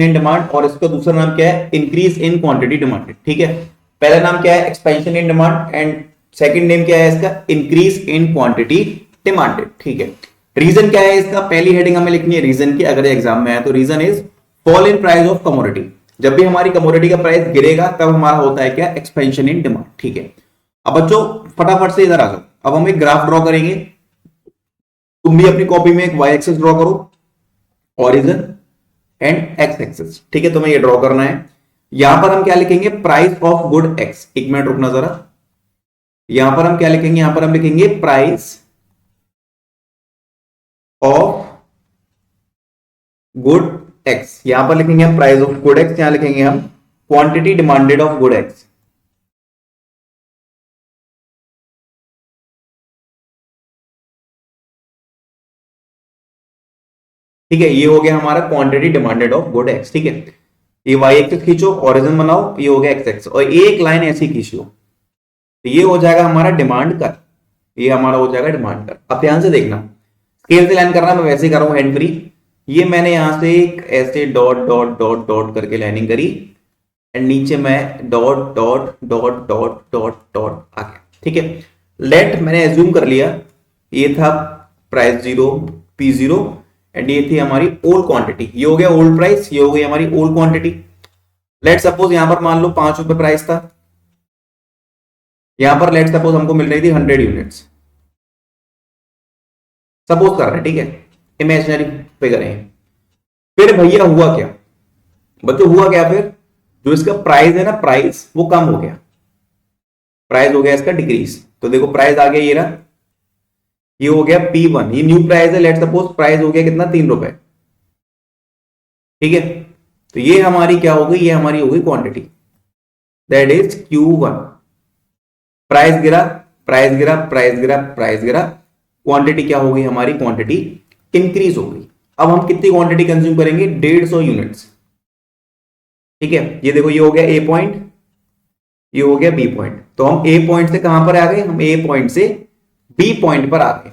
In demand, और इसका दूसरा नाम क्या है, इंक्रीज इन क्वांटिटी डिमांडेड। ठीक है, पहला नाम क्या है, expansion in demand, and second name क्या है इसका, इंक्रीज इन क्वांटिटी डिमांडेड। ठीक है, रीजन क्या है इसका, पहली हेडिंग हमें लिखनी है रीजन की, अगर एग्जाम में आए तो reason is fall in price of commodity. जब भी हमारी कमोडिटी का प्राइस गिरेगा तब हमारा होता है क्या, एक्सपेंशन इन डिमांड। ठीक है, अब बच्चों फटाफट से इधर आ जाओ, अब हम एक ग्राफ ड्रॉ करेंगे। तुम भी अपनी कॉपी में एक वाई एक्सिस ड्रॉ करो, ओरिजिन एंड एक्स एक्सिस। ठीक है, तुम्हें ये ड्रॉ करना है। यहां पर हम क्या लिखेंगे, प्राइस ऑफ गुड एक्स। एक मिनट रुकना जरा, यहां पर हम क्या लिखेंगे, यहां पर हम लिखेंगे प्राइस ऑफ गुड एक्स। यहां पर लिखेंगे हम प्राइस ऑफ गुड एक्स, यहां लिखेंगे हम quantity demanded of good x. ठीक है, ये हो गया हमारा quantity demanded of good x. ठीक है, ये वाई एक्सिस खींचो, ओरिजिन बनाओ, ये हो गया एक्स एक्स, और एक लाइन ऐसी खींच लो, तो ये हो जाएगा हमारा डिमांड कर, ये हमारा हो जाएगा डिमांड कर। अब ध्यान से देखना, स्केल से लाइन करना, मैं वैसे ही कर रहा हूं हैंड फ्री। ये मैंने यहां से एक ऐसे डॉट डॉट डॉट डॉट करके लाइनिंग करी, एंड नीचे मैं dot dot dot dot dot dot आ गया। ठीक है, लेट मैंने एज्यूम कर लिया ये था price zero, P zero, and ये थी हमारी ओल्ड क्वांटिटी, ये हो गया ओल्ड प्राइस, ये हो गई हमारी ओल्ड क्वांटिटी। लेट सपोज यहां पर मान लो 5 रुपए प्राइस था, यहां पर लेट सपोज हमको मिल रही थी 100 यूनिट्स, सपोज कर रहे हैं। ठीक है, इमेजिनरी फिगर है। फिर भैया हुआ क्या बच्चों, हुआ क्या, फिर जो इसका प्राइस है ना, प्राइस वो कम हो गया, प्राइस हो गया इसका डिक्रीज। तो देखो प्राइस आ गया, ये रहा, ये हो गया P1, ये न्यू प्राइस है। लेट सपोज प्राइस हो गया कितना, 3 रुपए। ठीक है, तो ये हमारी क्या हो गई, ये हमारी हो गई quantity, that is Q1। Price गिरा, प्राइस गिरा, प्राइस गिरा, प्राइस गिरा, क्वांटिटी क्या हो गई हमारी, क्वांटिटी इंक्रीज हो गई। अब हम कितनी क्वांटिटी कंज्यूम करेंगे, 150 यूनिट्स। ठीक है, ये देखो, ये हो गया A पॉइंट, ये हो गया B पॉइंट। तो हम A पॉइंट से कहां पर आ गए, हम A पॉइंट से B पॉइंट पर आ गए।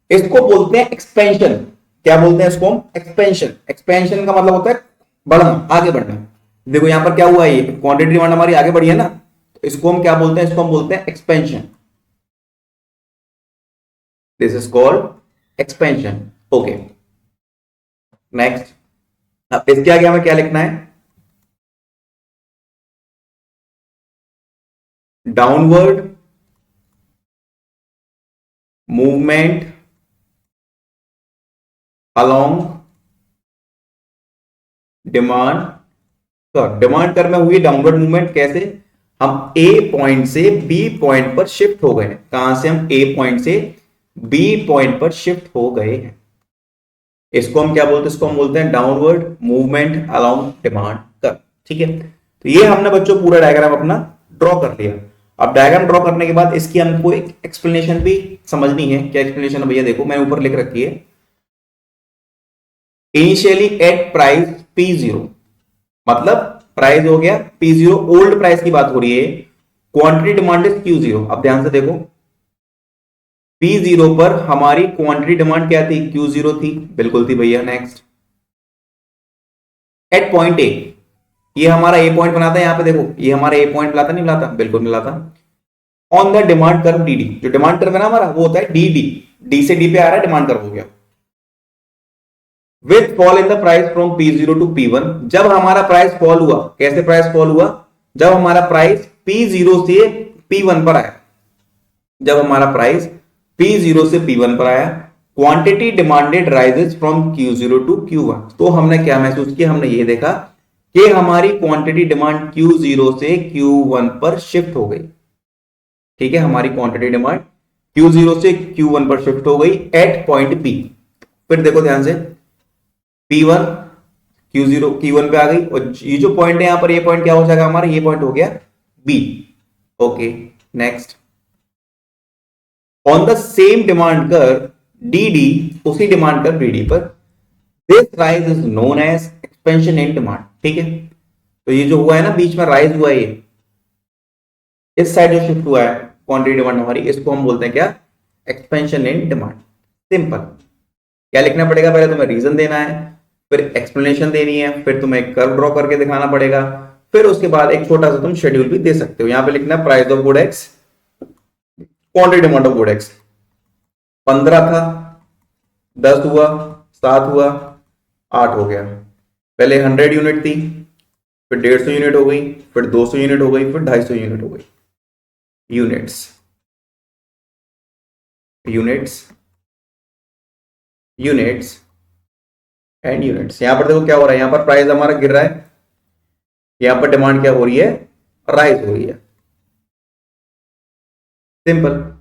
इसको बोलते हैं एक्सपेंशन। क्या बोलते हैं इसको हम, एक्सपेंशन। एक्सपेंशन का मतलब होता है बढ़ना, आगे बढ़ना। देखो यहां पर क्या हुआ, ये क्वांटिटी डिमांड हमारी आगे बढ़ी है ना, तो इसको हम क्या बोलते हैं, इसको हम बोलते हैं expansion. This is called expansion. Okay, next, अब इसके आगे हमें क्या लिखना है, downward movement along demand curve. Demand curve में हुई डाउनवर्ड मूवमेंट कैसे, हम ए पॉइंट से बी पॉइंट पर शिफ्ट हो गए। कहां से, हम ए पॉइंट से बी पॉइंट पर शिफ्ट हो गए हैं। इसको हम क्या बोलते हैं, इसको हम बोलते हैं downward movement along demand curve. ठीक है, तो ये हमने बच्चों पूरा डायग्राम अपना ड्रॉ कर लिया। अब डायग्राम ड्रॉ करने के बाद इसकी हमको एक एक्सप्लेनेशन भी समझनी है। क्या एक्सप्लेनेशन है भैया, देखो मैंने ऊपर लिख रखी है, इनिशियली एट प्राइस P0, मतलब प्राइस हो गया P0, ओल्ड प्राइस की बात हो रही है, क्वांटिटी डिमांड इज Q0। अब ध्यान से देखो, P0 पर हमारी क्वांटिटी डिमांड क्या थी, Q0 थी, बिल्कुल थी भैया। नेक्स्ट, एट पॉइंट ए, ये हमारा ए पॉइंट बनाता है, यहां पे देखो ये हमारा ए पॉइंट मिलाता नहीं मिलाता, बिल्कुल मिलाता। On the demand curve DD, जो डिमांड कर्व है ना हमारा, वो होता है DD, डी से डी पे आ रहा है, डिमांड कर्व हो गया। With fall in the price from P0 to P1, जब हमारा प्राइस फॉल हुआ, कैसे प्राइस फॉल हुआ, जब हमारा प्राइस P0 से P1 पर आया, जब हमारा प्राइस P0 से P1 पर आया, quantity demanded rises from Q0 to Q1। तो हमने क्या महसूस किया, हमने ये देखा कि हमारी क्वांटिटी डिमांड Q0 से Q1 पर शिफ्ट हो गई। ठीक है, हमारी क्वांटिटी डिमांड Q0 से Q1 पर शिफ्ट हो गई एट पॉइंट P। फिर देखो ध्यान से, P1 Q0 Q1 पे आ गई, और ये जो पॉइंट है यहां पर, ये पॉइंट क्या हो जाएगा हमारा, ये पॉइंट हो गया B। Okay, next, on the same demand curve DD, उसी डिमांड कर्व DD पर, this rise is known as expansion in demand. ठीक है, तो ये जो हुआ है ना बीच में राइज हुआ है, ये इस साइड जो शिफ्ट हुआ है क्वांटिटी डिमांड हमारी, इसको हम बोलते हैं क्या, एक्सपेंशन इन डिमांड। सिंपल। क्या लिखना पड़ेगा, पहले तुम्हें रीजन देना है, फिर एक्सप्लेनेशन देनी है, फिर तुम्हें एक कर्व ड्रॉ करके दिखाना पड़ेगा, फिर उसके बाद एक छोटा सा तुम शेड्यूल भी दे सकते हो। यहां पे लिखना है price of good x, quantity demand of good x. 15 था, 10 हुआ, 7 हुआ, 8 हो गया। पहले 100 यूनिट थी, फिर 150 यूनिट हो गई, फिर 200 यूनिट हो गई, फिर 250 यूनिट हो गई। Units, units, units and units. यहां पर देखो क्या हो रहा है, यहां पर प्राइस हमारा गिर रहा है, यहां पर डिमांड क्या हो रही है, राइज हो रही है। सिंपल।